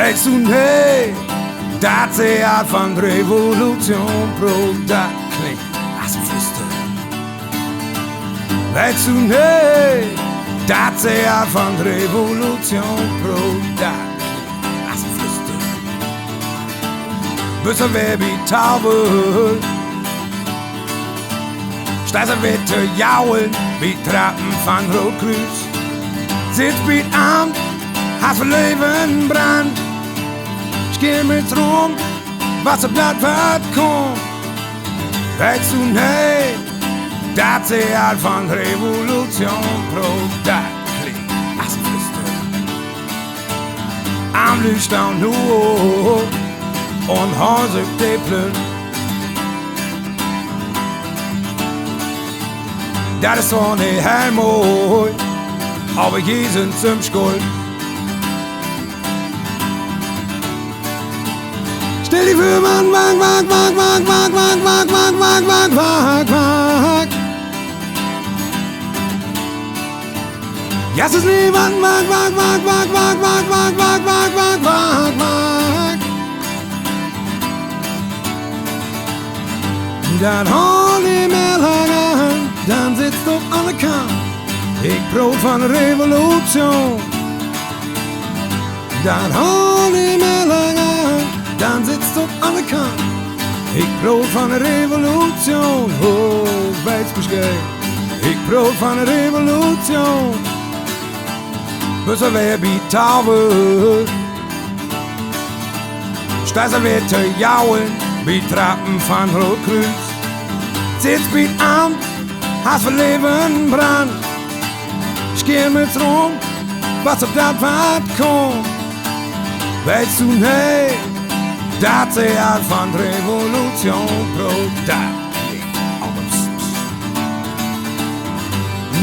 Weet u nee, dat ze uit van de revolution pro, dat klinkt als een flüsteren. Weet u nee, dat ze uit van de revolution pro, dat klinkt als een flüsteren. Bussen wir wie Tauben, Steißen wir zu jaulen, wie Trappen von Rotkreuz. Sitzt wie Amt, hast für Leben Brand. Ich geh mit rum, was auf das Wort kommt. Weißt du nicht, das ist halt von Revolution pro, das klingt als ein Flüstern. Am Lüchtern nur und Hause Deplen. Das ist so ne Helmut, aber hier sind zum Schuld. Stell die für man, wag, wag, wag, wag, wag, wag, wag, wag, wag, wag, wag, wag. Ja, es ist niemand, wag, wag, wag, wag, wag, wag, wag, wag, wag, wag, wag, wag. Dan hol die Mehlhanger, dan sitzt du an der Kant. Ik brood van de revolution. Dan hol die Mehlhanger, dan sitzt du an der Kant. Ik brood van de revolution. Oh, Weizbeschei. Ik brood van de revolution. Bussen wir wie Tauben. Steißen wir zu jaulen, wie Trappen von Rotkreuz. Sitzt wie Amt, hast für Leben Brand. Ich geh mit rum, was auf das Wort kommt. Weißt du nicht, das ist halt von Revolution pro, das klingt auch im Psst.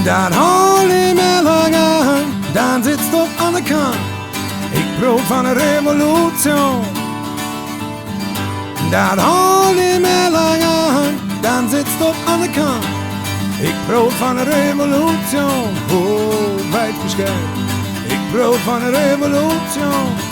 Dann hol die Mehlhanger, dann sitzt du an der Kant. Ich brot von der Revolution. Dann hol die Mehlhanger, dann sitzt du an der Kant. Ik brood van de revolution, oh, Weizbeschei. Ik brood van de revolution.